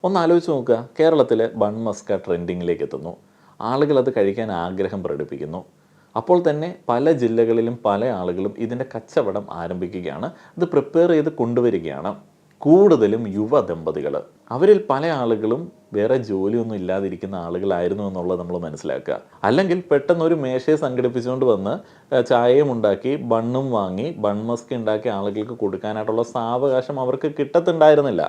ഒന്ന് ആലോചിച്ച് നോക്കുക, കേരളത്തിലെ ബൺ മസ്ക ട്രെൻഡിങ്ങിലേക്ക് എത്തുന്നു. ആളുകൾ അത് കഴിക്കാൻ ആഗ്രഹം പ്രകടിപ്പിക്കുന്നു. അപ്പോൾ തന്നെ പല ജില്ലകളിലും പല ആളുകളും ഇതിൻ്റെ കച്ചവടം ആരംഭിക്കുകയാണ്. ഇത് പ്രിപ്പയർ ചെയ്ത് കൊണ്ടുവരികയാണ്. കൂടുതലും യുവ ദമ്പതികൾ. അവരിൽ പല ആളുകളും വേറെ ജോലിയൊന്നും ഇല്ലാതിരിക്കുന്ന ആളുകളായിരുന്നു എന്നുള്ളത് നമ്മൾ മനസ്സിലാക്കുക. അല്ലെങ്കിൽ പെട്ടെന്ന് ഒരു മേശയെ സംഘടിപ്പിച്ചുകൊണ്ട് വന്ന് ചായയും ഉണ്ടാക്കി ബണ്ണും വാങ്ങി ബൺ മസ്ക് ഉണ്ടാക്കിയ ആളുകൾക്ക് കൊടുക്കാനായിട്ടുള്ള സാവകാശം അവർക്ക് കിട്ടത്തുണ്ടായിരുന്നില്ല.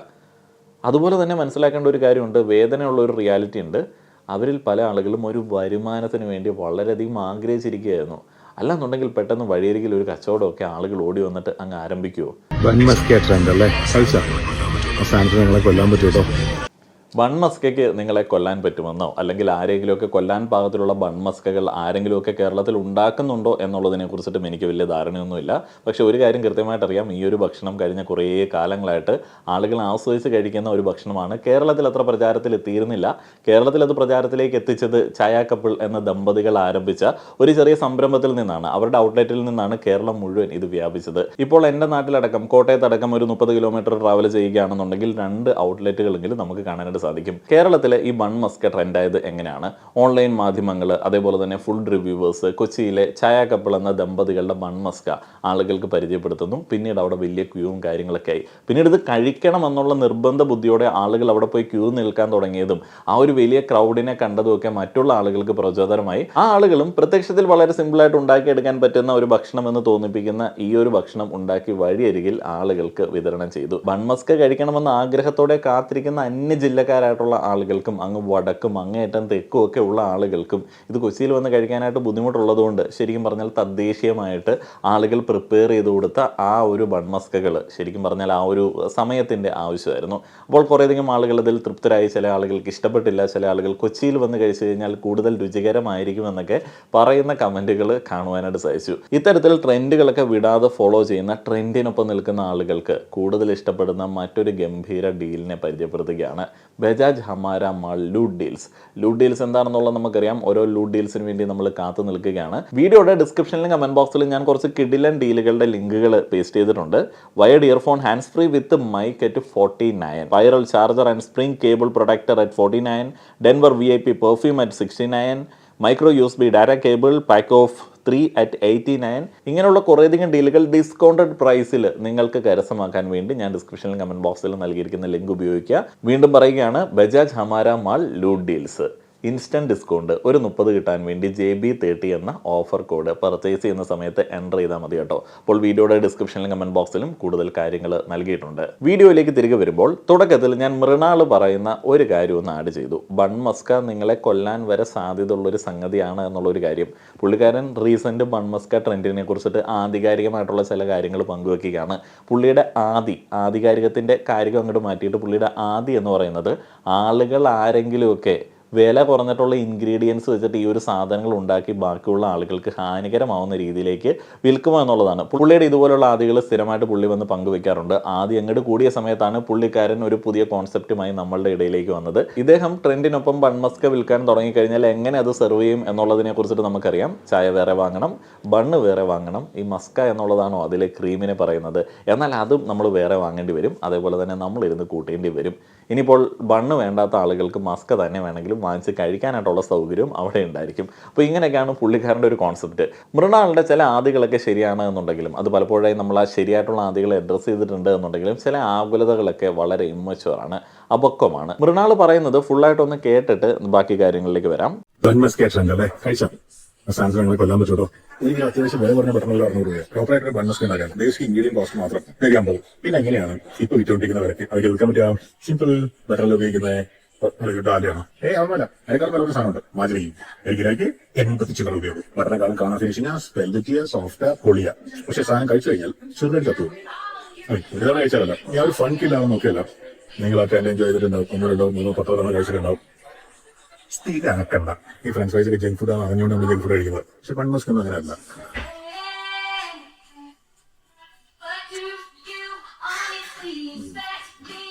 അതുപോലെ തന്നെ മനസ്സിലാക്കേണ്ട ഒരു കാര്യമുണ്ട്, വേദനയുള്ള ഒരു റിയാലിറ്റി ഉണ്ട്. അവരിൽ പല ആളുകളും ഒരു വരുമാനത്തിന് വേണ്ടി വളരെയധികം ആഗ്രഹിച്ചിരിക്കുകയായിരുന്നു. അല്ലാന്നുണ്ടെങ്കിൽ പെട്ടെന്ന് വഴിയരികിൽ ഒരു കച്ചവടമൊക്കെ ആളുകൾ ഓടി വന്നിട്ട് അങ്ങ് ആരംഭിക്കുമോ? കൊല്ലാൻ പറ്റൂട്ടോ. ബൺ മസ്കയ്ക്ക് നിങ്ങളെ കൊല്ലാൻ പറ്റുമെന്നോ അല്ലെങ്കിൽ ആരെങ്കിലുമൊക്കെ കൊല്ലാൻ പാകത്തിലുള്ള ബൺ മസ്കകൾ ആരെങ്കിലുമൊക്കെ കേരളത്തിൽ ഉണ്ടാക്കുന്നുണ്ടോ എന്നുള്ളതിനെ കുറിച്ചിട്ടും എനിക്ക് വലിയ ധാരണയൊന്നുമില്ല. പക്ഷേ ഒരു കാര്യം കൃത്യമായിട്ട് അറിയാം, ഈ ഒരു ഭക്ഷണം കഴിഞ്ഞ കുറേ കാലങ്ങളായിട്ട് ആളുകൾ ആസ്വദിച്ച് കഴിക്കുന്ന ഒരു ഭക്ഷണമാണ്. കേരളത്തിൽ അത്ര പ്രചാരത്തിൽ എത്തിയിരുന്നില്ല. കേരളത്തിൽ അത് പ്രചാരത്തിലേക്ക് എത്തിച്ചത് ചായ കപ്പിൾ എന്ന ദമ്പതികൾ ആരംഭിച്ച ഒരു ചെറിയ സംരംഭത്തിൽ നിന്നാണ്. അവരുടെ ഔട്ട്ലെറ്റിൽ നിന്നാണ് കേരളം മുഴുവൻ ഇത് വ്യാപിച്ചത്. ഇപ്പോൾ എൻ്റെ നാട്ടിലടക്കം കോട്ടയത്തടക്കം ഒരു 30 കിലോമീറ്റർ ട്രാവൽ ചെയ്യുകയാണെന്നുണ്ടെങ്കിൽ 2 ഔട്ട്ലെറ്റുകളെങ്കിലും നമുക്ക് കാണാനായിട്ട് സാധിക്കും. കേരളത്തിലെ ഈ ബൺ മസ്ക ട്രെൻഡായത് എങ്ങനെയാണ്? ഓൺലൈൻ മാധ്യമങ്ങൾ, അതേപോലെ തന്നെ ഫുഡ് റിവ്യൂവേഴ്സ് കൊച്ചിയിലെ ചായ കപ്പിൾ എന്ന ദമ്പതികളുടെ ബൺ മസ്ക ആളുകൾക്ക് പരിചയപ്പെടുത്തുന്നു. പിന്നീട് അവിടെ വലിയ ക്യൂവും കാര്യങ്ങളൊക്കെ ആയി. പിന്നീട് ഇത് കഴിക്കണം എന്നുള്ള നിർബന്ധ ബുദ്ധിയോടെ ആളുകൾ അവിടെ പോയി ക്യൂ നിൽക്കാൻ തുടങ്ങിയതും ആ ഒരു വലിയ ക്രൗഡിനെ കണ്ടതുമൊക്കെ മറ്റുള്ള ആളുകൾക്ക് പ്രചോദനമായി. ആ ആളുകളും പ്രത്യക്ഷത്തിൽ വളരെ സിമ്പിളായിട്ട് ഉണ്ടാക്കിയെടുക്കാൻ പറ്റുന്ന ഒരു ഭക്ഷണം എന്ന് തോന്നിപ്പിക്കുന്ന ഈ ഒരു ഭക്ഷണം ഉണ്ടാക്കി വഴിയരികിൽ ആളുകൾക്ക് വിതരണം ചെയ്തു. ബൺ മസ്ക കഴിക്കണമെന്ന ആഗ്രഹത്തോടെ കാത്തിരിക്കുന്ന അന്യ ജില്ലക്കാരായിട്ടുള്ള ആളുകൾക്കും അങ്ങ് വടക്കും അങ്ങേയറ്റം തെക്കും ഒക്കെ ഉള്ള ആളുകൾക്കും ഇത് കൊച്ചിയിൽ വന്ന് കഴിക്കാനായിട്ട് ബുദ്ധിമുട്ടുള്ളതുകൊണ്ട് ശരിക്കും പറഞ്ഞാൽ തദ്ദേശീയമായിട്ട് ആളുകൾ പ്രിപ്പയർ ചെയ്ത് കൊടുത്ത ആ ഒരു ബൺ മസ്കകൾ ശരിക്കും പറഞ്ഞാൽ ആ ഒരു സമയത്തിൻ്റെ ആവശ്യമായിരുന്നു. അപ്പോൾ കുറേയധികം ആളുകൾ ഇതിൽ തൃപ്തരായി. ചില ആളുകൾക്ക് ഇഷ്ടപ്പെട്ടില്ല, ചില ആളുകൾ കൊച്ചിയിൽ വന്ന് കഴിച്ചു കഴിഞ്ഞാൽ കൂടുതൽ രുചികരമായിരിക്കുമെന്നൊക്കെ പറയുന്ന കമൻറ്റുകൾ കാണുവാനായിട്ട് സാധിച്ചു. ഇത്തരത്തിൽ ട്രെൻഡുകളൊക്കെ വിടാതെ ഫോളോ ചെയ്യുന്ന, ട്രെൻഡിനൊപ്പം നിൽക്കുന്ന ആളുകൾക്ക് കൂടുതൽ ഇഷ്ടപ്പെടുന്ന മറ്റൊരു ഗംഭീര ഡീലിനെ പരിചയപ്പെടുത്തുകയാണ്. Bajaj Hamara mall loot deals. Loot deals എന്താണെന്നുള്ളത് നമുക്കറിയാം. ഓരോ ലൂട്ട് ഡീൽസിന് വേണ്ടി നമ്മൾ കാത്തു നിൽക്കുകയാണ്. വീഡിയോയുടെ ഡിസ്ക്രിപ്ഷനിലും കമന്റ് ബോക്സിലും ഞാൻ കുറച്ച് കിടിലൻ ഡീലുകളുടെ ലിങ്കുകൾ പേസ്റ്റ് ചെയ്തിട്ടുണ്ട്. Wired earphone hands free with mic at 49, viral charger and spring cable protector at 49, Denver VIP perfume at 69, micro USB data cable pack of 3 at 89. ഇങ്ങനെയുള്ള കുറേയധികം ഡീലുകൾ ഡിസ്കൗണ്ടഡ് പ്രൈസിൽ നിങ്ങൾക്ക് കരസ്ഥമാക്കാൻ വേണ്ടി ഞാൻ ഡിസ്ക്രിപ്ഷനിലും കമന്റ് ബോക്സിലും നൽകിയിരിക്കുന്ന ലിങ്ക് ഉപയോഗിക്കുക. വീണ്ടും പറയുകയാണ്, Bajaj Hamara mall loot deals. Instant discount ഒരു 30 കിട്ടാൻ വേണ്ടി JB30 എന്ന ഓഫർ കോഡ് പർച്ചേസ് ചെയ്യുന്ന സമയത്ത് എൻ്റർ ചെയ്താൽ മതി കേട്ടോ. അപ്പോൾ വീഡിയോയുടെ ഡിസ്ക്രിപ്ഷനിലും കമൻറ്റ് ബോക്സിലും കൂടുതൽ കാര്യങ്ങൾ നൽകിയിട്ടുണ്ട്. വീഡിയോയിലേക്ക് തിരികെ വരുമ്പോൾ തുടക്കത്തിൽ ഞാൻ മൃണാൾ പറയുന്ന ഒരു കാര്യം ഒന്ന് ആഡ് ചെയ്തു. ബൺ മസ്ക നിങ്ങളെ കൊല്ലാൻ വരെ സാധ്യതയുള്ളൊരു സംഗതിയാണ് എന്നുള്ളൊരു കാര്യം. പുള്ളിക്കാരൻ റീസെൻറ്റ് ബൺ മസ്ക ട്രെൻഡിനെ കുറിച്ചിട്ട് ആധികാരികമായിട്ടുള്ള ചില കാര്യങ്ങൾ പങ്കുവെക്കുകയാണ്. പുള്ളിയുടെ ആധികാരികത്തിൻ്റെ കാര്യം അങ്ങോട്ട് മാറ്റിയിട്ട് പുള്ളിയുടെ ആദി എന്ന് പറയുന്നത് ആളുകൾ ആരെങ്കിലുമൊക്കെ വില കുറഞ്ഞിട്ടുള്ള ഇൻഗ്രീഡിയൻസ് വെച്ചിട്ട് ഈ ഒരു സാധനങ്ങൾ ഉണ്ടാക്കി ബാക്കിയുള്ള ആളുകൾക്ക് ഹാനികരമാവുന്ന രീതിയിലേക്ക് വിൽക്കുക എന്നുള്ളതാണ്. പുള്ളിയുടെ ഇതുപോലുള്ള ആദികൾ സ്ഥിരമായിട്ട് പുള്ളി വന്ന് പങ്കുവെക്കാറുണ്ട്. ആദ്യം അങ്ങോട്ട് കൂടിയ സമയത്താണ് പുള്ളിക്കാരൻ ഒരു പുതിയ കോൺസെപ്റ്റുമായി നമ്മളുടെ ഇടയിലേക്ക് വന്നത്. ഇദ്ദേഹം ട്രെൻഡിനൊപ്പം ബൺ മസ്ക വിൽക്കാൻ തുടങ്ങിക്കഴിഞ്ഞാൽ എങ്ങനെ അത് സെർവ് ചെയ്യും എന്നുള്ളതിനെ കുറിച്ചിട്ട് നമുക്കറിയാം. ചായ വേറെ വാങ്ങണം, ബണ്ണ് വേറെ വാങ്ങണം. ഈ മസ്ക എന്നുള്ളതാണോ അതിലെ ക്രീമിനെ പറയുന്നത്? എന്നാൽ അതും നമ്മൾ വേറെ വാങ്ങേണ്ടി വരും. അതേപോലെ തന്നെ നമ്മളിരുന്ന് കൂട്ടേണ്ടി വരും. ഇനിയിപ്പോൾ ബണ്ണ് വേണ്ടാത്ത ആളുകൾക്ക് മസ്ക തന്നെ വേണമെങ്കിലും വാങ്ങിച്ച് കഴിക്കാനായിട്ടുള്ള സൗകര്യവും അവിടെ ഉണ്ടായിരിക്കും. അപ്പോൾ ഇങ്ങനെയൊക്കെയാണ് പുള്ളിക്കാരൻ്റെ ഒരു കോൺസെപ്റ്റ്. മൃണാളിൻ്റെ ചില ആദികളൊക്കെ ശരിയാണ് എന്നുണ്ടെങ്കിലും അത് പലപ്പോഴായി നമ്മൾ ആ ശരിയായിട്ടുള്ള ആദികളെ അഡ്രസ്സ് ചെയ്തിട്ടുണ്ട് എന്നുണ്ടെങ്കിലും ചില ആകുലതകളൊക്കെ വളരെ ഇമ്മച്ചുവറാണ്, അപക്വമാണ്. മൃണാൾ പറയുന്നത് ഫുള്ളായിട്ടൊന്ന് കേട്ടിട്ട് ബാക്കി കാര്യങ്ങളിലേക്ക് വരാം. കൊല്ലാൻ പറ്റൂട്ടോ. എനിക്ക് അത്യാവശ്യം വില പറഞ്ഞ പെട്ടെന്നുള്ള 600 രൂപ പ്രോപ്പറായിട്ട് ബണ്ണസ്ക ഉണ്ടാക്കാൻ ബേസിക് ഇൻഗ്രീഡിയൻ കോസ്റ്റ് മാത്രം 50. പിന്നെ എങ്ങനെയാണ് ഇപ്പൊ വിറ്റുകൊണ്ടിരിക്കുന്നവരൊക്കെ അവർക്ക് വിൽക്കാൻ പറ്റുക? സിമ്പിൾ ബട്ടറിൽ ഉപയോഗിക്കുന്ന ഡാലിയാണ്. അതല്ല, അതിനേക്കാൾ നല്ലൊരു സാധനമുണ്ട്, മാജരി. എനിക്ക് 80 ചില്ലറ ഉപയോഗം. ബട്ടറിനെക്കാളും കാണാൻ ഫിനിഷിങ് സ്പെൽജിയ സോഫ്റ്റ് പൊളിയ. പക്ഷെ സാധനം കഴിച്ചു കഴിഞ്ഞാൽ ചെറുതായിട്ട് ചത്തു. ഒരു തവണ കഴിച്ചാലല്ല, ഞാൻ ഒരു ഫൺ കില്ലാന്ന് നോക്കിയല്ല. നിങ്ങളൊക്കെ എന്നെ എൻജോയ് ചെയ്തിട്ടുണ്ടാവും. 1, 2, 3, 10 തവണ കഴിച്ചിട്ടുണ്ടാവും. സ്ഥിരമാക്കണ്ട. ഈ ഫ്രഞ്ച് ഫ്രൈസൊക്കെ ജങ്ക് ഫുഡാണ്, അറിഞ്ഞുകൊണ്ട് നമ്മൾ ജങ്ക് ഫുഡ് കഴിക്കുന്നത്. പക്ഷെ ബൺ മസ്ക ഒന്നും അങ്ങനെയല്ല.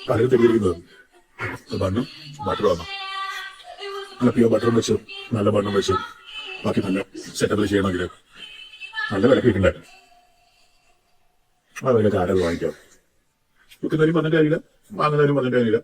പലരും തെളിയിരിക്കുന്നത് ബണ്ണും ബട്ടറും ആണ്. നല്ല പ്യൂർ ബട്ടറും വെച്ച് നല്ല ബണ്ണും വെച്ച് ബാക്കി നല്ല സെറ്റപ്പിൽ ചെയ്യണമെങ്കിൽ നല്ല വില കിട്ടണ്ടേ? ആ വിലക്ക് ആരത് വാങ്ങിക്കാം? വിൽക്കുന്നവരും പറഞ്ഞിട്ട് കാര്യമില്ല, വാങ്ങുന്നവരും പറഞ്ഞിട്ട് കാര്യമില്ല.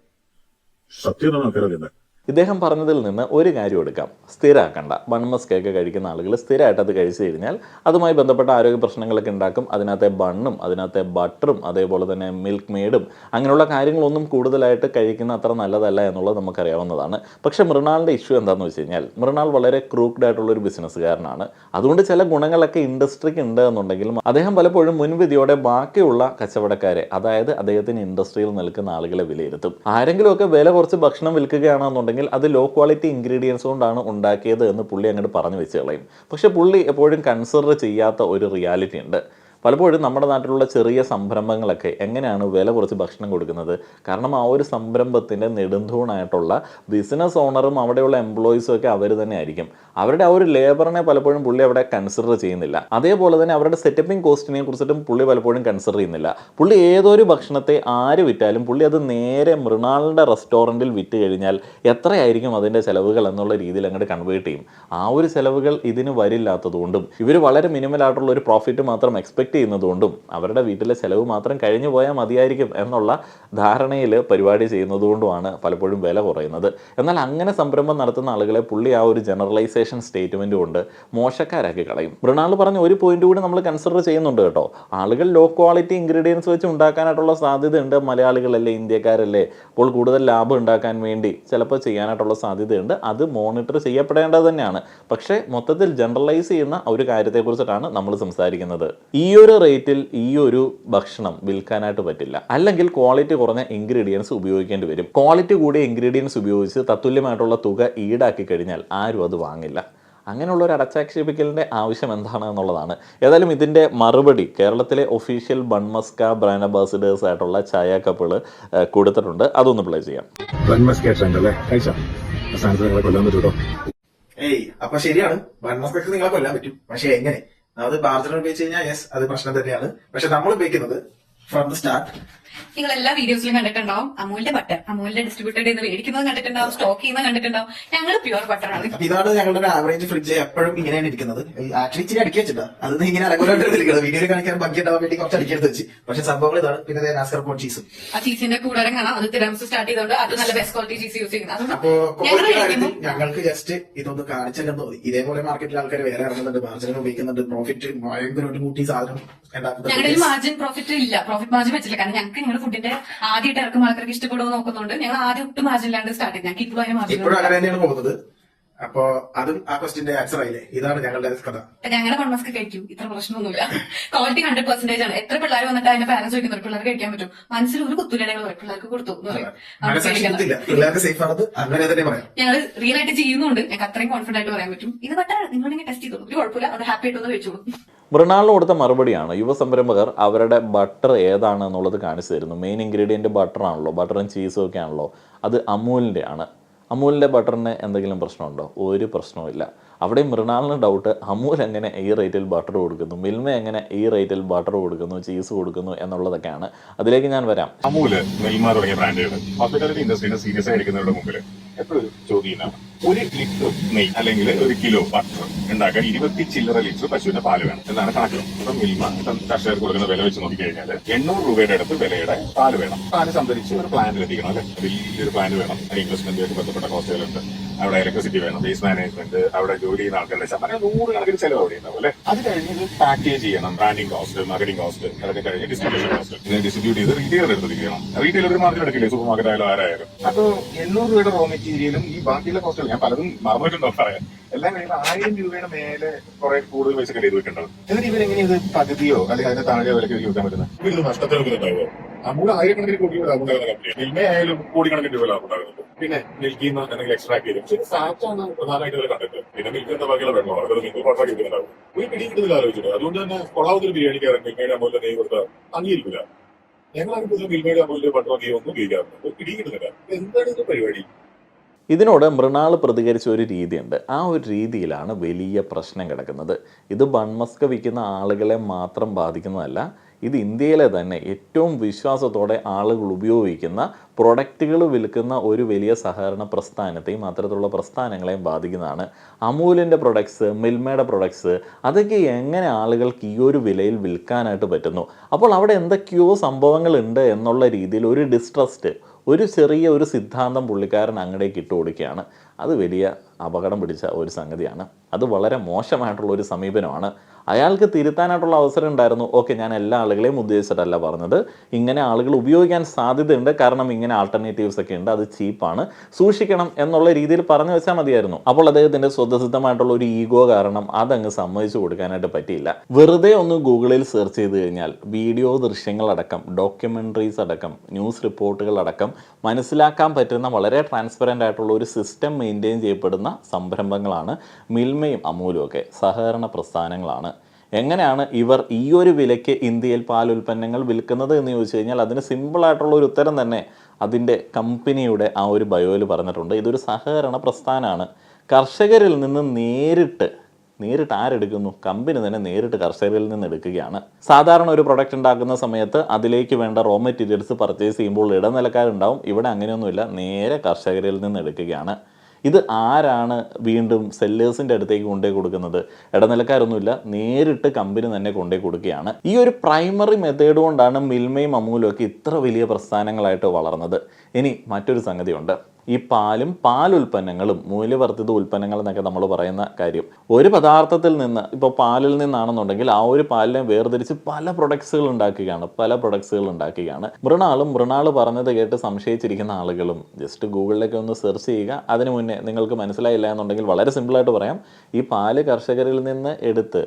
സത്യം ആൾക്കാർ അറിയുന്നത്. ഇദ്ദേഹം പറഞ്ഞതിൽ നിന്ന് ഒരു കാര്യം എടുക്കാം, സ്ഥിരമാക്കണ്ട. ബൺമസ് കേക്ക് കഴിക്കുന്ന ആളുകൾ സ്ഥിരമായിട്ട് അത് കഴിച്ചു കഴിഞ്ഞാൽ അതുമായി ബന്ധപ്പെട്ട ആരോഗ്യ പ്രശ്നങ്ങളൊക്കെ ഉണ്ടാക്കും. അതിനകത്തെ ബണ്ണും അതിനകത്തെ ബട്ടറും അതേപോലെ തന്നെ മിൽക്ക് മെയ്ഡും അങ്ങനെയുള്ള കാര്യങ്ങളൊന്നും കൂടുതലായിട്ട് കഴിക്കുന്ന അത്ര നല്ലതല്ല എന്നുള്ളത് നമുക്കറിയാവുന്നതാണ്. പക്ഷേ മൃണാളിൻ്റെ ഇഷ്യൂ എന്താണെന്ന് വെച്ച് കഴിഞ്ഞാൽ മൃണാൾ വളരെ ക്രൂക്ഡ് ആയിട്ടുള്ളൊരു ബിസിനസ്സുകാരനാണ്. അതുകൊണ്ട് ചില ഗുണങ്ങളൊക്കെ ഇൻഡസ്ട്രിക്ക് ഉണ്ട് എന്നുണ്ടെങ്കിലും അദ്ദേഹം പലപ്പോഴും മുൻവിധിയോടെ ബാക്കിയുള്ള കച്ചവടക്കാരെ, അതായത് അദ്ദേഹത്തിന് ഇൻഡസ്ട്രിയിൽ നിൽക്കുന്ന ആളുകളെ വിലയിരുത്തും. ആരെങ്കിലുമൊക്കെ വില കുറച്ച് ഭക്ഷണം വിൽക്കുകയാണെന്നുണ്ടെങ്കിൽ അത് ലോ ക്വാളിറ്റി ഇൻഗ്രീഡിയൻസ് കൊണ്ടാണ് ഉണ്ടാക്കിയത് എന്ന് പുള്ളി അങ്ങോട്ട് പറഞ്ഞു വെച്ച് കളയും. പക്ഷേ പുള്ളി എപ്പോഴും കൺസിഡർ ചെയ്യാത്ത ഒരു റിയാലിറ്റി ഉണ്ട്. പലപ്പോഴും നമ്മുടെ നാട്ടിലുള്ള ചെറിയ സംരംഭങ്ങളൊക്കെ എങ്ങനെയാണ് വില കുറച്ച് ഭക്ഷണം കൊടുക്കുന്നത്? കാരണം ആ ഒരു സംരംഭത്തിൻ്റെ നെടുന്തൂണായിട്ടുള്ള ബിസിനസ് ഓണറും അവിടെയുള്ള എംപ്ലോയീസും ഒക്കെ അവർ തന്നെ ആയിരിക്കും. അവരുടെ ആ ഒരു ലേബറിനെ പലപ്പോഴും പുള്ളി അവിടെ കൺസിഡർ ചെയ്യുന്നില്ല. അതേപോലെ തന്നെ അവരുടെ സെറ്റപ്പിംഗ് കോസ്റ്റിനെ കുറിച്ചിട്ടും പുള്ളി പലപ്പോഴും കൺസിഡർ ചെയ്യുന്നില്ല. പുള്ളി ഏതൊരു ഭക്ഷണത്തെ ആര് വിറ്റാലും പുള്ളി അത് നേരെ മൃണാളിൻ്റെ റെസ്റ്റോറൻറ്റിൽ വിറ്റ് കഴിഞ്ഞാൽ എത്രയായിരിക്കും അതിൻ്റെ ചിലവുകൾ എന്നുള്ള രീതിയിൽ അങ്ങോട്ട് കൺവേർട്ട് ചെയ്യും. ആ ഒരു ചിലവുകൾ ഇതിന് വരില്ലാത്തതുകൊണ്ടും ഇവർ വളരെ മിനിമലായിട്ടുള്ള ഒരു പ്രോഫിറ്റ് മാത്രം എക്സ്പെക്ട് ചെയ്യുന്നതുകൊണ്ടും അവരുടെ വീട്ടിലെ ചിലവ് മാത്രം കഴിഞ്ഞു പോയാൽ മതിയായിരിക്കും എന്നുള്ള ധാരണയിൽ പരിപാടി ചെയ്യുന്നതുകൊണ്ടുമാണ് പലപ്പോഴും വില കുറയുന്നത്. എന്നാൽ അങ്ങനെ സംരംഭം നടത്തുന്ന ആളുകളെ പുള്ളി ആ ഒരു ജനറലൈസേഷൻ സ്റ്റേറ്റ്മെൻറ്റ് കൊണ്ട് മോശക്കാരാക്കി കളയും. മൃണാൾ പറഞ്ഞ ഒരു പോയിന്റ് കൂടി നമ്മൾ കൺസിഡർ ചെയ്യുന്നുണ്ട് കേട്ടോ. ആളുകൾ ലോ ക്വാളിറ്റി ഇൻഗ്രീഡിയൻസ് വെച്ച് ഉണ്ടാക്കാനായിട്ടുള്ള സാധ്യതയുണ്ട്. മലയാളികളല്ലേ, ഇന്ത്യക്കാരല്ലേ, അപ്പോൾ കൂടുതൽ ലാഭം ഉണ്ടാക്കാൻ വേണ്ടി ചിലപ്പോൾ ചെയ്യാനായിട്ടുള്ള സാധ്യതയുണ്ട്. അത് മോണിറ്റർ ചെയ്യപ്പെടേണ്ടത് തന്നെയാണ്. പക്ഷേ മൊത്തത്തിൽ ജനറലൈസ് ചെയ്യുന്ന ഒരു കാര്യത്തെക്കുറിച്ചിട്ടാണ് നമ്മൾ സംസാരിക്കുന്നത്. ഈ ഒരു റേറ്റിൽ ഈ ഒരു ഭക്ഷണം വിൽക്കാനായിട്ട് പറ്റില്ല. അല്ലെങ്കിൽ ക്വാളിറ്റി കുറഞ്ഞ ഇൻഗ്രീഡിയൻസ് ഉപയോഗിക്കേണ്ടി വരും. ക്വാളിറ്റി കൂടിയ ഇൻഗ്രീഡിയൻസ് ഉപയോഗിച്ച് തത്തുല്യമായിട്ടുള്ള തുക ഈടാക്കി കഴിഞ്ഞാൽ ആരും അത് വാങ്ങില്ല. അങ്ങനെയുള്ള ഒരു അടച്ചാക്ഷേപിക്കലിൻ്റെ ആവശ്യം എന്താണ് എന്നുള്ളതാണ്. ഏതായാലും ഇതിൻ്റെ മറുപടി കേരളത്തിലെ ഒഫീഷ്യൽ ബൺമസ്ക ബ്രാൻഡ് അംബാസിഡേഴ്സ് ആയിട്ടുള്ള ചായ കപ്പിൾ കൊടുത്തിട്ടുണ്ട്. അതൊന്ന് പ്ലേ ചെയ്യാം. ഏയ് അപ്പൊ ശരിയാണ്, ബൺമസ്കക്ക് നിങ്ങളെ കൊല്ലാൻ പറ്റും. പക്ഷെ എങ്ങനെ? അത് ബാർജന ഉപയോഗിച്ച് കഴിഞ്ഞാൽ യെസ്, അത് പ്രശ്നം തന്നെയാണ്. പക്ഷെ നമ്മൾ ഉപയോഗിക്കുന്നത് ഫ്രം ദ സ്റ്റാർട്ട്. നിങ്ങൾ എല്ലാ വീഡിയോസിലും കണ്ടിട്ടുണ്ടാവും അമൂലിന്റെ ബട്ടർ, അമൂലിന്റെ ഡിസ്ട്രിബ്യൂട്ടറുടെ നിന്ന് മേടിക്കുന്നത് കണ്ടിട്ടുണ്ടാവും, സ്റ്റോക്ക് ചെയ്യുന്നത് കണ്ടിട്ടുണ്ടാവും. ഞങ്ങൾ പ്യുവർ ബട്ടറാണ്. അപ്പൊ ഇതാണ് ഞങ്ങളുടെ ആവറേജ് ഫ്രിഡ്ജ്. എപ്പോഴും ഇങ്ങനെയാണ് ഇരിക്കുന്നത്. ആക്ച്വലി ഇച്ചിരി അടുക്കി വെച്ചിട്ടാ, അത് ഇങ്ങനെ അലങ്കോലായിട്ട് വീഡിയോയിൽ കാണിക്കാൻ ഭംഗി ഉണ്ടാവാൻ വേണ്ടി കുറച്ച് അടുക്കിയെടുത്ത് വെച്ച്. പക്ഷെ സംഭവങ്ങൾ ഇതാണ്. പിന്നെ നാസ്കർപോൺ ചീസും, ആ ചീസിന്റെ കൂടരം കാണാം. അത് തിരാമിസ് സ്റ്റാർട്ട് ചെയ്തോണ്ട് അത് നല്ല ബെസ്റ്റ് ക്വാളിറ്റി ചീസ് യൂസ് ചെയ്യുന്നത്. അപ്പൊ ഞങ്ങൾക്ക് ജസ്റ്റ് ഇതൊന്ന് കാണിച്ചെല്ലാം തോന്നി. ഇതേപോലെ മാർക്കറ്റിൽ ആൾക്കാർ വേറെ ഇറങ്ങുന്നുണ്ട്, മാർജിൻ ഉപയോഗിക്കുന്നുണ്ട്, പ്രോഫിറ്റ് ഭയങ്കരമായിട്ട് കൂട്ടി സാധനം ഞങ്ങളുടെ മാർജിൻ പ്രോഫിറ്റ് ഇല്ല, പ്രോഫിറ്റ് മാർജിൻ വെച്ചില്ല. കാരണം ഞങ്ങൾക്ക് നിങ്ങളുടെ ഫുഡിന്റെ ആദ്യമായിട്ട് ഇറക്കും ആൾക്കാർക്ക് ഇഷ്ടപ്പെടുമോ നോക്കുന്നുണ്ട്. ഞങ്ങൾ ആദ്യം ഒട്ടും മാർജിൻ ഇല്ലാണ്ട് സ്റ്റാർട്ട് ചെയ്ത് ഞങ്ങൾക്ക് ഇപ്പോഴും മാർജിൻ ഇപ്പോഴും അങ്ങനെ തന്നെയാണ് പോകുന്നത്. അപ്പൊ അതും ആ ക്വസ്റ്റിന്റെ ആൻസർ ആയില്ലേ? ഇതാണ് ഞങ്ങളുടെ കഥ. ഞങ്ങളുടെ ബൺമസ്ക് കഴിക്കും, ഇത്ര പ്രശ്നമൊന്നുമില്ല. ക്വാളിറ്റി 100% ആണ്. എത്ര പിള്ളേർ വന്നിട്ട് അതിന്റെ പാരന്റ്സ് ചോദിക്കുന്നുണ്ട് പിള്ളേർ കഴിക്കാൻ പറ്റും. മനസ്സിൽ ഒരു കുത്തുലടകൾ പറയും, പിള്ളേർക്ക് കൊടുത്തു എന്ന് പറയും. പിള്ളേർക്ക് സേഫ് ആണത്, അങ്ങനെ തന്നെ പറയാം. ഞങ്ങൾ റിയൽ ആയിട്ട് ചെയ്യുന്നുണ്ട്. ഞങ്ങൾക്ക് അത്രയും കോൺഫിഡന്റ് ആയിട്ട് പറയാൻ പറ്റും. ഇത് ബട്ടറാണ്, നിങ്ങളിങ്ങനെ ടെസ്റ്റ് ചെയ്തോളൂ, ഒരു കുഴപ്പമില്ല, അത് ഹാപ്പി ആയിട്ടൊന്ന് കഴിച്ചോളൂ. മൃണാളിന് കൊടുത്ത മറുപടിയാണ് യുവ സംരംഭകർ അവരുടെ ബട്ടർ ഏതാണ് എന്നുള്ളത് കാണിച്ചു തരുന്നു. മെയിൻ ഇൻഗ്രീഡിയൻറ്റ് ബട്ടറാണല്ലോ, ബട്ടറും ചീസും ഒക്കെ ആണല്ലോ. അത് അമൂലിൻ്റെ ആണ്. അമൂലിൻ്റെ ബട്ടറിന് എന്തെങ്കിലും പ്രശ്നമുണ്ടോ? ഒരു പ്രശ്നവുമില്ല. അവിടെ മൃണാളിന് ഡൗട്ട്, അമൂൽ എങ്ങനെ ഈ റേറ്റിൽ ബട്ടർ കൊടുക്കുന്നു, മിൽമ എങ്ങനെ ഈ റേറ്റിൽ ബട്ടർ കൊടുക്കുന്നു, ചീസ് കൊടുക്കുന്നു എന്നുള്ളതൊക്കെയാണ്. അതിലേക്ക് ഞാൻ വരാം. അമൂല്, മിൽമ തുടങ്ങിയ ബ്രാൻഡുകൾ ഹോസ്പിറ്റാലിറ്റി ഇൻഡസ്ട്രീനെ സീരിയസ് ആയിരിക്കുന്നവരുടെ മുമ്പിൽ എപ്പോഴും ചോദ്യം, ഒരു ലിറ്റർ നെയ് അല്ലെങ്കിൽ ഒരു കിലോ ബട്ടർ ഉണ്ടാക്കാൻ 20 ചില്ലറ ലിറ്റർ പശുവിന്റെ പാല് വേണം എന്നാണ് കണക്ക്. ഇപ്പൊ മിൽമ കർഷകർക്ക് കൊടുക്കുന്ന വില വെച്ച് നോക്കിക്കഴിഞ്ഞാൽ 800 രൂപയുടെ അടുത്ത് വിലയുടെ പാല് വേണം. പാല് സംഭരിച്ച് ഒരു പ്ലാന്റിൽ എത്തിക്കണം അല്ലെ. വലിയൊരു പ്ലാന്റ് വേണം. അതിന് ഇൻവെസ്റ്റ്മെന്റുമായിട്ട് ബന്ധപ്പെട്ട കോസ്റ്റുകളുണ്ട്. അവിടെ ഇലക്ട്രിസിറ്റി വേണം, ബേസ് മാനേജ്മെന്റ്, അവിടെ ജോലി ചെയ്യുന്ന ആൾക്കാരുടെ ശമ്പളം 100 കണക്കിന് ചെലവ് അവിടെ ഉണ്ടാവും അല്ലെ. അത് കഴിഞ്ഞ് ഇത് പാക്കേജ് ചെയ്യണം, ബ്രാൻഡിംഗ് കോസ്റ്റ്, മാർക്കറ്റിംഗ് കോസ്റ്റ്, അതൊക്കെ കഴിഞ്ഞ് ഡിസ്ട്രിബ്യൂഷൻ കോസ്റ്റ്. ഇതിനെ ഡിസ്ട്രിബ്യൂട്ട് ചെയ്ത് റീറ്റെയിലർ എടുത്തിരിക്കണം. റീറ്റെയിലർ ഒരു മാർക്കറ്റ് എടുക്കില്ലേ, സൂപ്പർ മാർക്കറ്റ് ആയാലും ആരായാലും. അപ്പൊ 800 രൂപയുടെ റോ മെറ്റീരിയലും ഈ ബാക്കിയുള്ള കോസ്റ്റുകൾ ഞാൻ പലതും മറന്നിട്ടുണ്ടോ പറയാൻ, എല്ലാം കഴിയുമ്പോൾ 1000 രൂപയുടെ മേലെ കുറെ കൂടുതൽ പൈസ കയ്യിൽ വെക്കേണ്ടത്. എന്നിട്ട് ഇവരെങ്ങനെ ഇത് പകുതിയോ അല്ലെങ്കിൽ അതിന്റെ താഴെയോ വിലക്ക് വിൽക്കാൻ പറ്റുന്നത്? ഇത് നഷ്ടത്തിലുണ്ടാവുമോ? അമൂല് ആയിരക്കണക്കിന് കോടി ലാഭം ഉണ്ടാകുന്ന കമ്പനിയാണ്. മിൽമ ആയാലും കോടിക്കണക്കിന് രൂപ ലാഭം ഉണ്ടാകുന്നുണ്ട്. പിന്നെ മിൽക്കിൽ നിന്ന് എന്തെങ്കിലും എക്സ്ട്രാക്ട് ചെയ്തു. പക്ഷേ ഫാറ്റാണ് പ്രധാനമായിട്ട് ഇവരെ കണ്ടിട്ട്. പിന്നെ മിൽക്ക് എന്താ ബാക്കിയുള്ള വെള്ളമോ അതൊക്കെ നിങ്ങൾ കോൺട്രാക്ട് ചെയ്തിട്ടുണ്ടാവും. ഒരു പിടി കിട്ടുന്നില്ല ആലോചിച്ചിട്ട്. അതുകൊണ്ട് തന്നെ കൊള്ളാവുന്ന ഒരു ബിരിയാണിക്ക് മിൽമയുടെ അമൂലിന്റെ നെയ്യ് കൊടുത്താൽ അംഗീകരിക്കില്ല. ഞങ്ങളാണ് കൂടുതൽ മിൽമയുടെ അമൂലിന്റെ ബട്ടറോ നെയ്യോ ഒന്നും ഉപയോഗിക്കാറുണ്ട്. ഒരു പിടി കിട്ടുന്നില്ല. എന്താണ് ഇത് പരിപാടി? ഇതിനോട് മൃണാൾ പ്രതികരിച്ച ഒരു രീതിയുണ്ട്. ആ ഒരു രീതിയിലാണ് വലിയ പ്രശ്നം കിടക്കുന്നത്. ഇത് ബൺമസ്ക വിൽക്കുന്ന ആളുകളെ മാത്രം ബാധിക്കുന്നതല്ല, ഇത് ഇന്ത്യയിലെ തന്നെ ഏറ്റവും വിശ്വാസത്തോടെ ആളുകൾ ഉപയോഗിക്കുന്ന പ്രൊഡക്റ്റുകൾ വിൽക്കുന്ന ഒരു വലിയ സഹകരണ പ്രസ്ഥാനത്തെയും അത്തരത്തിലുള്ള പ്രസ്ഥാനങ്ങളെയും ബാധിക്കുന്നതാണ്. അമൂലിൻ്റെ പ്രൊഡക്ട്സ്, മിൽമയുടെ പ്രൊഡക്ട്സ്, അതൊക്കെ എങ്ങനെ ആളുകൾക്ക് ഈ ഒരു വിലയിൽ വിൽക്കാനായിട്ട് പറ്റുന്നു? അപ്പോൾ അവിടെ എന്തൊക്കെയോ സംഭവങ്ങളുണ്ട് എന്നുള്ള രീതിയിൽ ഒരു ഡിസ്ട്രസ്റ്റ്, ഒരു ചെറിയ ഒരു സിദ്ധാന്തം പുള്ളിക്കാരൻ അങ്ങടേക്ക് ഇട്ട് കൊടുക്കുകയാണ്. അത് വലിയ അപകടം പിടിച്ച ഒരു സംഗതിയാണ്. അത് വളരെ മോശമായിട്ടുള്ള ഒരു സമീപനമാണ്. അയാൾക്ക് തിരുത്താനായിട്ടുള്ള അവസരം ഉണ്ടായിരുന്നു. ഓക്കെ, ഞാൻ എല്ലാ ആളുകളെയും ഉദ്ദേശിച്ചിട്ടല്ല പറഞ്ഞത്, ഇങ്ങനെ ആളുകൾ ഉപയോഗിക്കാൻ സാധ്യതയുണ്ട്, കാരണം ഇങ്ങനെ ആൾട്ടർനേറ്റീവ്സ് ഒക്കെ ഉണ്ട്, അത് ചീപ്പാണ്, സൂക്ഷിക്കണം എന്നുള്ള രീതിയിൽ പറഞ്ഞു വെച്ചാൽ മതിയായിരുന്നു. അപ്പോൾ അദ്ദേഹത്തിൻ്റെ സ്വതസിദ്ധമായിട്ടുള്ള ഒരു ഈഗോ കാരണം അതങ്ങ് സമ്മതിച്ചു കൊടുക്കാനായിട്ട് പറ്റിയില്ല. വെറുതെ ഒന്ന് ഗൂഗിളിൽ സെർച്ച് ചെയ്ത് കഴിഞ്ഞാൽ വീഡിയോ ദൃശ്യങ്ങളടക്കം, ഡോക്യുമെൻ്ററീസ് അടക്കം, ന്യൂസ് റിപ്പോർട്ടുകൾ അടക്കം മനസ്സിലാക്കാൻ പറ്റുന്ന വളരെ ട്രാൻസ്പെറൻ്റ് ആയിട്ടുള്ള ഒരു സിസ്റ്റം മെയിൻറ്റെയിൻ ചെയ്യപ്പെടുന്ന സംരംഭങ്ങളാണ് മിൽമയും അമൂലും ഒക്കെ. സഹകരണ പ്രസ്ഥാനങ്ങളാണ്. എങ്ങനെയാണ് ഇവർ ഈ ഒരു വിലയ്ക്ക് ഇന്ത്യയിൽ പാൽ ഉൽപ്പന്നങ്ങൾ വിൽക്കുന്നത് എന്ന് ചോദിച്ചു കഴിഞ്ഞാൽ അതിന് സിമ്പിളായിട്ടുള്ള ഒരു ഉത്തരം തന്നെ അതിൻ്റെ കമ്പനിയുടെ ആ ഒരു ബയോയിൽ പറഞ്ഞിട്ടുണ്ട്. ഇതൊരു സഹകരണ പ്രസ്ഥാനമാണ്. കർഷകരിൽ നിന്ന് നേരിട്ട് ആരെടുക്കുന്നു? കമ്പനി തന്നെ നേരിട്ട് കർഷകരിൽ നിന്ന് എടുക്കുകയാണ്. സാധാരണ ഒരു പ്രൊഡക്റ്റ് ഉണ്ടാക്കുന്ന സമയത്ത് അതിലേക്ക് വേണ്ട റോ മെറ്റീരിയൽസ് പർച്ചേസ് ചെയ്യുമ്പോൾ ഇടനിലക്കാരുണ്ടാവും. ഇവിടെ അങ്ങനെയൊന്നുമില്ല, നേരെ കർഷകരിൽ നിന്ന് എടുക്കുകയാണ്. ഇത് ആരാണ് വീണ്ടും സെല്ലേഴ്സിൻ്റെ അടുത്തേക്ക് കൊണ്ടുപോയി കൊടുക്കുന്നത്? ഇടനിലക്കാരൊന്നുമില്ല, നേരിട്ട് കമ്പനി തന്നെ കൊണ്ടുപോയി കൊടുക്കുകയാണ്. ഈ ഒരു പ്രൈമറി മെത്തേഡ് കൊണ്ടാണ് മിൽമയും അമൂലും ഒക്കെ ഇത്ര വലിയ പ്രസ്ഥാനങ്ങളായിട്ട് വളർന്നത്. ഇനി മറ്റൊരു സംഗതിയുണ്ട്. ഈ പാലും പാലുൽപ്പന്നങ്ങളും മൂല്യവർദ്ധിത ഉൽപ്പന്നങ്ങൾ എന്നൊക്കെ നമ്മൾ പറയുന്ന കാര്യം, ഒരു പദാർത്ഥത്തിൽ നിന്ന്, ഇപ്പോൾ പാലിൽ നിന്നാണെന്നുണ്ടെങ്കിൽ ആ ഒരു പാലിനെ വേർതിരിച്ച് പല പ്രൊഡക്ട്സുകൾ ഉണ്ടാക്കുകയാണ്. മൃണാൾ പറഞ്ഞത് കേട്ട് സംശയിച്ചിരിക്കുന്ന ആളുകളും ജസ്റ്റ് ഗൂഗിളിലൊക്കെ ഒന്ന് സെർച്ച് ചെയ്യുക. അതിനു മുന്നേ നിങ്ങൾക്ക് മനസ്സിലായില്ല എന്നുണ്ടെങ്കിൽ വളരെ സിമ്പിളായിട്ട് പറയാം. ഈ പാല് കർഷകരിൽ നിന്ന് എടുത്ത്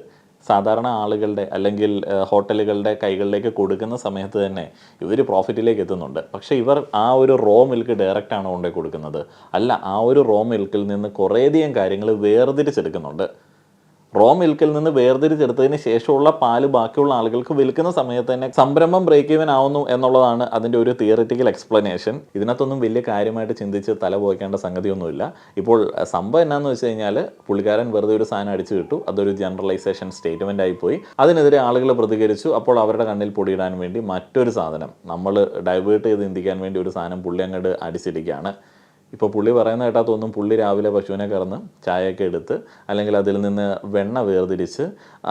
സാധാരണ ആളുകളുടെ അല്ലെങ്കിൽ ഹോട്ടലുകളുടെ കൈകളിലേക്ക് കൊടുക്കുന്ന സമയത്ത് തന്നെ ഇവർ പ്രോഫിറ്റിലേക്ക് എത്തുന്നുണ്ട്. പക്ഷേ ഇവർ ആ ഒരു റോ മിൽക്ക് ഡയറക്റ്റാണ് കൊണ്ടുപോയി കൊടുക്കുന്നത്? അല്ല, ആ ഒരു റോ മിൽക്കിൽ നിന്ന് കുറേയധികം കാര്യങ്ങൾ വേർതിരിച്ചെടുക്കുന്നുണ്ട്. റോ മിൽക്കിൽ നിന്ന് വേർതിരിച്ചെടുത്തതിന് ശേഷമുള്ള പാല് ബാക്കിയുള്ള ആളുകൾക്ക് വിൽക്കുന്ന സമയത്ത് തന്നെ സംരംഭം ബ്രേക്ക് ഈവൻ ആവുന്നു എന്നുള്ളതാണ് അതിൻ്റെ ഒരു തിയറിറ്റിക്കൽ എക്സ്പ്ലനേഷൻ. ഇതിനകത്തൊന്നും വലിയ കാര്യമായിട്ട് ചിന്തിച്ച് തല പോയിക്കേണ്ട സംഗതിയൊന്നുമില്ല. ഇപ്പോൾ സംഭവം എന്നാന്ന് വെച്ച് കഴിഞ്ഞാൽ പുള്ളിക്കാരൻ വെറുതെ ഒരു സാധനം അടിച്ചു കിട്ടു, അതൊരു ജനറലൈസേഷൻ സ്റ്റേറ്റ്മെൻ്റ് ആയിപ്പോയി. അതിനെതിരെ ആളുകൾ പ്രതികരിച്ചു. അപ്പോൾ അവരുടെ കണ്ണിൽ പൊടിയിടാൻ വേണ്ടി മറ്റൊരു സാധനം, നമ്മൾ ഡൈവേർട്ട് ചെയ്ത് ചിന്തിക്കാൻ വേണ്ടി ഒരു സാധനം പുള്ളി അങ്ങോട്ട് അടിച്ചിരിക്കുകയാണ്. ഇപ്പോൾ പുള്ളി പറയുന്ന കേട്ടാൽ തോന്നും പുള്ളി രാവിലെ പശുവിനെ കറന്ന് ചായയൊക്കെ എടുത്ത്, അല്ലെങ്കിൽ അതിൽ നിന്ന് വെണ്ണ വേർതിരിച്ച്,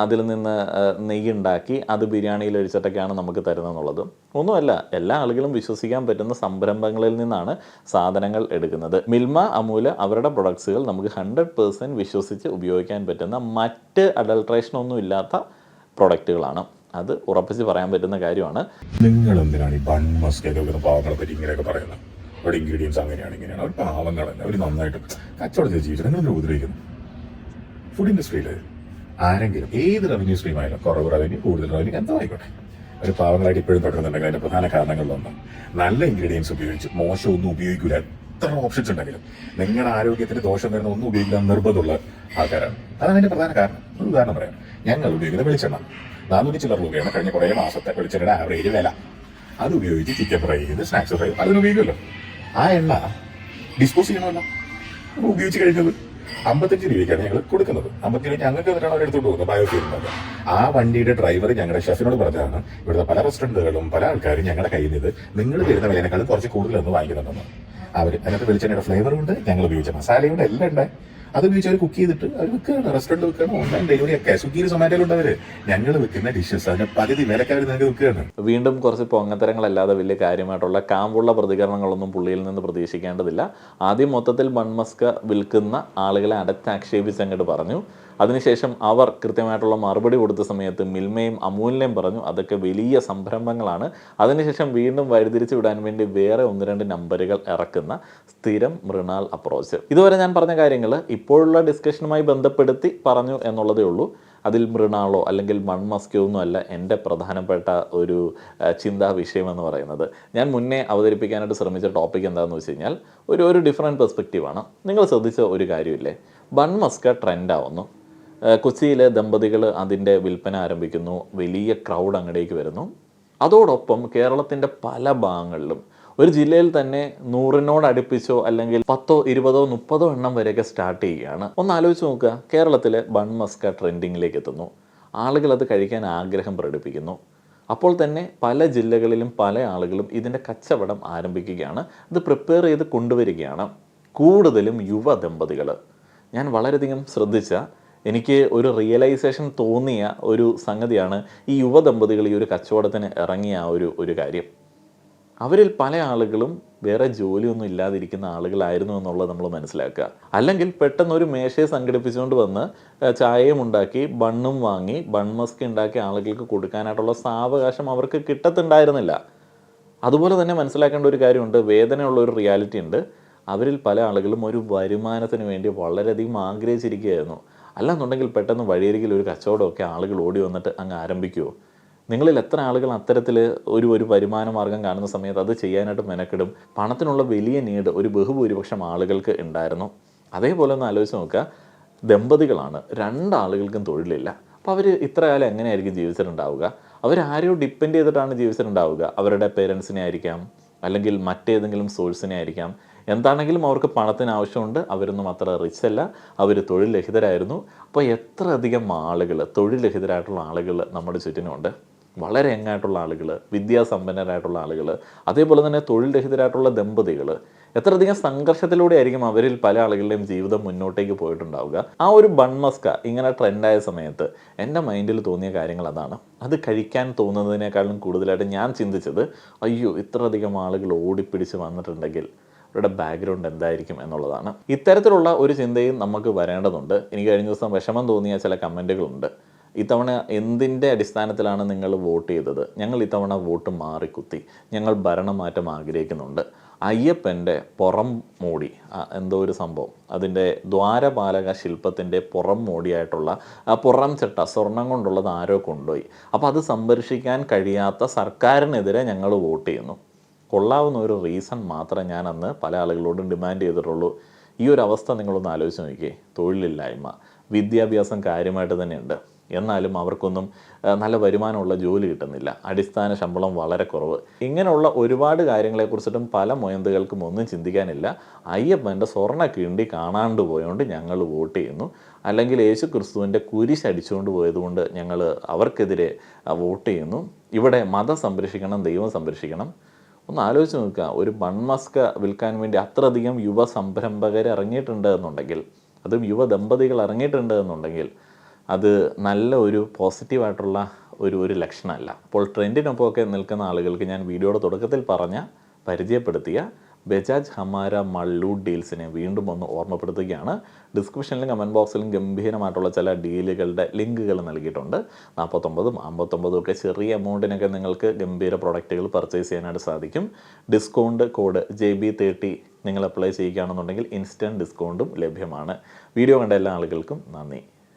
അതിൽ നിന്ന് നെയ്യുണ്ടാക്കി അത് ബിരിയാണിയിൽ ഒഴിച്ചിട്ടൊക്കെയാണ് നമുക്ക് തരുന്നതെന്നുള്ളത്. ഒന്നുമല്ല, എല്ലാ ആളുകളും വിശ്വസിക്കാൻ പറ്റുന്ന സംരംഭങ്ങളിൽ നിന്നാണ് സാധനങ്ങൾ എടുക്കുന്നത്. മിൽമ, അമൂല് അവരുടെ പ്രൊഡക്ട്സുകൾ നമുക്ക് 100% വിശ്വസിച്ച് ഉപയോഗിക്കാൻ പറ്റുന്ന, മറ്റ് അഡൾട്രേഷനൊന്നും ഇല്ലാത്ത പ്രൊഡക്റ്റുകളാണ്. അത് ഉറപ്പിച്ച് പറയാൻ പറ്റുന്ന കാര്യമാണ്. നിങ്ങൾ എന്തിനാണ് ഈ ബൺ മസ്കേക്കൊക്കെ പാവങ്ങളെ പറ്റി ഇങ്ങനെയൊക്കെ പറയുന്നത്? അവിടെ ഇൻഗ്രീഡിയൻസ് ഇങ്ങനെയാണ്. അവർ പാവങ്ങളല്ല, അവർ നന്നായിട്ട് കച്ചവടത്തിൽ ജീവിച്ചു. നിങ്ങൾ ഉപദ്രവിക്കുന്നു. ഫുഡ് ഇൻഡസ്ട്രിയിൽ ആരെങ്കിലും ഏത് റവന്യൂ സ്ട്രീം ആയാലും, കുറവ് റവന്യൂ, കൂടുതൽ റവന്യൂ, എന്തോ ആയിക്കോട്ടെ, ഒരു പാവങ്ങളായിട്ട് ഇപ്പോഴും തുടരുന്നുണ്ടെങ്കിൽ അതിന്റെ പ്രധാന കാരണങ്ങളിലൊന്നും നല്ല ഇൻഗ്രീഡിയൻസ് ഉപയോഗിച്ച് മോശം ഒന്നും ഉപയോഗിക്കില്ല. എത്ര ഓപ്ഷൻസ് ഉണ്ടെങ്കിലും നിങ്ങളുടെ ആരോഗ്യത്തിന് ദോഷം വരുന്ന ഒന്നും ഉപയോഗിക്കാൻ നിർബന്ധമുള്ള ആൾക്കാരാണ്. അതാണ് അതിന്റെ പ്രധാന കാരണം. ഒരു ഉദാഹരണം പറയാം. ഞങ്ങൾ ഉപയോഗിക്കുന്ന വെളിച്ചെണ്ണ 400 ചില്ലറ രൂപയാണ് കഴിഞ്ഞ കുറേ മാസത്തെ വെളിച്ചെണ്ണയുടെ ആവറേജ് വില. അത് ഉപയോഗിച്ച് ചിക്കൻ ഫ്രൈ ചെയ്ത് സ്നാക്സ് ഫ്രൈ അതിന് ഉപയോഗിക്കുമല്ലോ. ആ എണ്ണ ഡിസ്പോസ് ചെയ്യണമല്ലോ. അപ്പോൾ ഉപയോഗിച്ച് കഴിഞ്ഞത് 55 രൂപയ്ക്കാണ് ഞങ്ങൾ കൊടുക്കുന്നത്. 50 രൂപയ്ക്ക് ഞങ്ങൾക്ക് എന്നിട്ടാണ് അവർ എടുത്തുകൊണ്ട് പോകുന്നത് ബയോഫ്യൂലിനൊക്കെ. ആ വണ്ടിയുടെ ഡ്രൈവർ ഞങ്ങളുടെ ഷെഫിനോട് പറഞ്ഞതാണ്, ഇവിടുത്തെ പല റെസ്റ്റോറൻറ്റുകളും പല ആൾക്കാരും ഞങ്ങളുടെ കയ്യിൽ നിന്ന് നിങ്ങൾ തരുന്ന വിലയേക്കാളും കുറച്ച് കൂടുതലൊന്നും വാങ്ങിക്കുന്നുണ്ടെന്ന്. അവർ അതിനകത്ത് വെളിച്ചെണ്ണയുടെ ഫ്ലേവറുണ്ട്, ഞങ്ങൾ ഉപയോഗിച്ച മസാലയുണ്ട്, എല്ലാം ഉണ്ടായി. അത് ഉപയോഗിച്ച് അവർ കുക്ക് ചെയ്തിട്ട് അവർ വിൽക്കുകയാണ്. റെസ്റ്റോറൻറ്റ് വിൽക്കുകയാണ്, ഓൺലൈൻ ഡെലിവറി ഒക്കെ. സ്വിഗ്ഗിയിൽ സൊമാറ്റോയിലുണ്ട് അവർ. ഞങ്ങൾ വിൽക്കുന്ന ഡിഷസ് അതിന് പകുതി വിലക്ക് അവർ നിങ്ങൾക്ക് വിൽക്കുകയാണ്. വീണ്ടും കുറച്ച് പൊങ്ങത്തരങ്ങളല്ലാതെ വലിയ കാര്യമായിട്ടുള്ള കാമ്പുള്ള പ്രതികരണങ്ങളൊന്നും പുള്ളിയിൽ നിന്ന് പ്രതീക്ഷിക്കേണ്ടതില്ല. ആദ്യം മൊത്തത്തിൽ ബൺമസ്ക വിൽക്കുന്ന ആളുകളെ അടച്ചാക്ഷേപിച്ച് അങ്ങോട്ട് പറഞ്ഞു. അതിനുശേഷം അവർ കൃത്യമായിട്ടുള്ള മറുപടി കൊടുത്ത സമയത്ത് മിൽമയും അമൂലിനെയും പറഞ്ഞു അതൊക്കെ വലിയ സംരംഭങ്ങളാണ്. അതിനുശേഷം വീണ്ടും വഴിതിരിച്ചു വിടാൻ വേണ്ടി വേറെ 1-2 നമ്പറുകൾ ഇറക്കുന്ന സ്ഥിരം മൃണാൾ അപ്രോച്ച്. ഇതുവരെ ഞാൻ പറഞ്ഞ കാര്യങ്ങൾ ഇപ്പോഴുള്ള ഡിസ്കഷനുമായി ബന്ധപ്പെടുത്തി പറഞ്ഞു എന്നുള്ളതേ ഉള്ളൂ. അതിൽ മൃണാളോ അല്ലെങ്കിൽ മൺമസ്കയോ ഒന്നും അല്ല എൻ്റെ പ്രധാനപ്പെട്ട ഒരു ചിന്താ വിഷയമെന്ന് പറയുന്നത്. ഞാൻ മുന്നേ അവതരിപ്പിക്കാനായിട്ട് ശ്രമിച്ച ടോപ്പിക് എന്താണെന്ന് വെച്ച് കഴിഞ്ഞാൽ ഒരു ഡിഫറെൻറ്റ് പെർസ്പെക്റ്റീവാണ്. നിങ്ങൾ ശ്രദ്ധിച്ച ഒരു കാര്യമില്ലേ, ബൺമസ്ക ട്രെൻഡാവുന്നു. കൊച്ചിയിലെ ദമ്പതികൾ അതിൻ്റെ വിൽപ്പന ആരംഭിക്കുന്നു, വലിയ ക്രൗഡ് അങ്ങടേക്ക് വരുന്നു. അതോടൊപ്പം കേരളത്തിൻ്റെ പല ഭാഗങ്ങളിലും ഒരു ജില്ലയിൽ തന്നെ 100 അടുപ്പിച്ചോ അല്ലെങ്കിൽ 10, 20, 30 എണ്ണം വരെയൊക്കെ സ്റ്റാർട്ട് ചെയ്യുകയാണ്. ഒന്ന് ആലോചിച്ച് നോക്കുക, കേരളത്തിലെ ബൺമസ്ക ട്രെൻഡിങ്ങിലേക്ക് എത്തുന്നു, ആളുകൾ അത് കഴിക്കാൻ ആഗ്രഹം പ്രകടിപ്പിക്കുന്നു. അപ്പോൾ തന്നെ പല ജില്ലകളിലും പല ആളുകളും ഇതിൻ്റെ കച്ചവടം ആരംഭിക്കുകയാണ്, ഇത് പ്രിപ്പയർ ചെയ്ത് കൊണ്ടുവരികയാണ്. കൂടുതലും യുവ ദമ്പതികൾ. ഞാൻ വളരെയധികം ശ്രദ്ധിച്ച, എനിക്ക് ഒരു റിയലൈസേഷൻ തോന്നിയ ഒരു സംഗതിയാണ് ഈ യുവ ദമ്പതികൾ ഈ ഒരു കച്ചവടത്തിന് ഇറങ്ങിയ ഒരു കാര്യം. അവരിൽ പല ആളുകളും വേറെ ജോലിയൊന്നും ഇല്ലാതിരിക്കുന്ന ആളുകളായിരുന്നു എന്നുള്ളത് നമ്മൾ മനസ്സിലാക്കുക. അല്ലെങ്കിൽ പെട്ടെന്ന് ഒരു മേശയെ സംഘടിപ്പിച്ചുകൊണ്ട് വന്ന് ചായയും ഉണ്ടാക്കി ബണ്ണും വാങ്ങി ബൺ മസ്ക് ഉണ്ടാക്കിയ ആളുകൾക്ക് കൊടുക്കാനായിട്ടുള്ള സാവകാശം അവർക്ക് കിട്ടത്തുണ്ടായിരുന്നില്ല. അതുപോലെ തന്നെ മനസ്സിലാക്കേണ്ട ഒരു കാര്യമുണ്ട്, വേദനയുള്ള ഒരു റിയാലിറ്റി ഉണ്ട്. അവരിൽ പല ആളുകളും ഒരു വരുമാനത്തിന് വേണ്ടി വളരെയധികം ആഗ്രഹിച്ചിരിക്കുകയായിരുന്നു. അല്ലാന്നുണ്ടെങ്കിൽ പെട്ടെന്ന് വഴിയരികിൽ ഒരു കച്ചവടമൊക്കെ ആളുകൾ ഓടി വന്നിട്ട് അങ്ങ് ആരംഭിക്കുമോ? നിങ്ങളിൽ എത്ര ആളുകൾ അത്തരത്തിൽ ഒരു വരുമാന മാർഗം കാണുന്ന സമയത്ത് അത് ചെയ്യാനായിട്ട് മെനക്കെടും? പണത്തിനുള്ള വലിയ നീഡ് ഒരു ബഹുഭൂരിപക്ഷം ആളുകൾക്ക് ഉണ്ടായിരുന്നു. അതേപോലെ ഒന്ന് ആലോചിച്ച് നോക്കുക, ദമ്പതികളാണ്, രണ്ടാളുകൾക്കും തൊഴിലില്ല. അപ്പോൾ അവർ ഇത്ര കാലം എങ്ങനെയായിരിക്കും ജീവിച്ചിട്ടുണ്ടാവുക? അവരാരെയോ ഡിപ്പെൻഡ് ചെയ്തിട്ടാണ് ജീവിച്ചിട്ടുണ്ടാവുക. അവരുടെ പേരൻസിനെ ആയിരിക്കാം, അല്ലെങ്കിൽ മറ്റേതെങ്കിലും സോഴ്സിനെ ആയിരിക്കാം. എന്താണെങ്കിലും അവർക്ക് പണത്തിന് ആവശ്യമുണ്ട്. അവരൊന്നും അത്ര റിച്ച് അല്ല, അവർ തൊഴിൽ രഹിതരായിരുന്നു. അപ്പോൾ എത്ര അധികം ആളുകൾ, തൊഴിൽ രഹിതരായിട്ടുള്ള ആളുകൾ നമ്മുടെ ചുറ്റിനുമുണ്ട്. വളരെ യങ്ങായിട്ടുള്ള ആളുകൾ, വിദ്യാസമ്പന്നരായിട്ടുള്ള ആളുകൾ, അതേപോലെ തന്നെ തൊഴിൽ രഹിതരായിട്ടുള്ള ദമ്പതികൾ. എത്രയധികം സംഘർഷത്തിലൂടെ ആയിരിക്കും അവരിൽ പല ആളുകളുടെയും ജീവിതം മുന്നോട്ടേക്ക് പോയിട്ടുണ്ടാവുക. ആ ഒരു ബൺ മസ്ക ഇങ്ങനെ ട്രെൻഡായ സമയത്ത് എൻ്റെ മൈൻഡിൽ തോന്നിയ കാര്യങ്ങൾ അതാണ്. അത് കഴിക്കാൻ തോന്നുന്നതിനേക്കാളും കൂടുതലായിട്ട് ഞാൻ ചിന്തിച്ചത്, അയ്യോ ഇത്രയധികം ആളുകൾ ഓടിപ്പിടിച്ച് വന്നിട്ടുണ്ടെങ്കിൽ അവരുടെ ബാക്ക്ഗ്രൗണ്ട് എന്തായിരിക്കും എന്നുള്ളതാണ്. ഇത്തരത്തിലുള്ള ഒരു ചിന്തയും നമുക്ക് വരേണ്ടതുണ്ട്. എനിക്ക് കഴിഞ്ഞ ദിവസം വിഷമം തോന്നിയ ചില കമൻറ്റുകളുണ്ട്. ഇത്തവണ എന്തിൻ്റെ അടിസ്ഥാനത്തിലാണ് നിങ്ങൾ വോട്ട് ചെയ്തത്? ഞങ്ങൾ ഇത്തവണ വോട്ട് മാറിക്കുത്തി, ഞങ്ങൾ ഭരണമാറ്റം ആഗ്രഹിക്കുന്നുണ്ട്. അയ്യപ്പൻ്റെ പുറം മോടി, എന്തോ ഒരു സംഭവം, അതിൻ്റെ ദ്വാരപാലക ശില്പത്തിൻ്റെ പുറം മോടിയായിട്ടുള്ള ആ പുറം ചട്ട സ്വർണം കൊണ്ടുള്ളത് ആരോ കൊണ്ടുപോയി. അപ്പോൾ അത് സംരക്ഷിക്കാൻ കഴിയാത്ത സർക്കാരിനെതിരെ ഞങ്ങൾ വോട്ട് ചെയ്യുന്നു. കൊള്ളാവുന്ന ഒരു റീസൺ മാത്രമേ ഞാൻ അന്ന് പല ആളുകളോടും ഡിമാൻഡ് ചെയ്തിട്ടുള്ളൂ. ഈ ഒരു അവസ്ഥ നിങ്ങളൊന്ന് ആലോചിച്ച് നോക്കിയേ. തൊഴിലില്ലായ്മ, വിദ്യാഭ്യാസം കാര്യമായിട്ട് തന്നെയുണ്ട്, എന്നാലും അവർക്കൊന്നും നല്ല വരുമാനമുള്ള ജോലി കിട്ടുന്നില്ല, അടിസ്ഥാന ശമ്പളം വളരെ കുറവ്. ഇങ്ങനെയുള്ള ഒരുപാട് കാര്യങ്ങളെക്കുറിച്ചിട്ടും പല മൊയന്തുകൾക്കും ഒന്നും ചിന്തിക്കാനില്ല. അയ്യപ്പൻ്റെ സ്വർണ്ണ കിണ്ടി കാണാണ്ട് പോയതുകൊണ്ട് ഞങ്ങൾ വോട്ട് ചെയ്യുന്നു, അല്ലെങ്കിൽ യേശു ക്രിസ്തുവിൻ്റെ കുരിശടിച്ചുകൊണ്ട് പോയതുകൊണ്ട് ഞങ്ങൾ അവർക്കെതിരെ വോട്ട് ചെയ്യുന്നു. ഇവിടെ മതം സംരക്ഷിക്കണം, ദൈവം സംരക്ഷിക്കണം. ഒന്ന് ആലോചിച്ച് നോക്കുക, ഒരു ബൺ മസ്ക വിൽക്കാൻ വേണ്ടി അത്രയധികം യുവ സംരംഭകർ ഇറങ്ങിയിട്ടുണ്ട് എന്നുണ്ടെങ്കിൽ, അതും യുവ ദമ്പതികൾ ഇറങ്ങിയിട്ടുണ്ട് എന്നുണ്ടെങ്കിൽ, അത് നല്ല ഒരു പോസിറ്റീവായിട്ടുള്ള ഒരു ലക്ഷണമല്ല. അപ്പോൾ ട്രെൻഡിനൊപ്പമൊക്കെ നിൽക്കുന്ന ആളുകൾക്ക് ഞാൻ വീഡിയോയുടെ തുടക്കത്തിൽ പരിചയപ്പെടുത്തിയ ബജാജ് ഹമാര മള്ളൂട്ട് ഡീൽസിനെ വീണ്ടും ഒന്ന് ഓർമ്മപ്പെടുത്തുകയാണ്. ഡിസ്ക്രിപ്ഷനിലും കമൻറ്റ് ബോക്സിലും ഗംഭീരമായിട്ടുള്ള ചില ഡീലുകളുടെ ലിങ്കുകൾ നൽകിയിട്ടുണ്ട്. 49ഉം 59ഉം ഒക്കെ ചെറിയ എമൗണ്ടിനൊക്കെ നിങ്ങൾക്ക് ഗംഭീര പ്രൊഡക്റ്റുകൾ പർച്ചേസ് ചെയ്യാനായിട്ട് സാധിക്കും. ഡിസ്കൗണ്ട് കോഡ് JB30 നിങ്ങൾ അപ്ലൈ ചെയ്യുകയാണെന്നുണ്ടെങ്കിൽ ഇൻസ്റ്റൻറ്റ് ഡിസ്കൗണ്ടും ലഭ്യമാണ്. വീഡിയോ കണ്ട എല്ലാ ആളുകൾക്കും നന്ദി.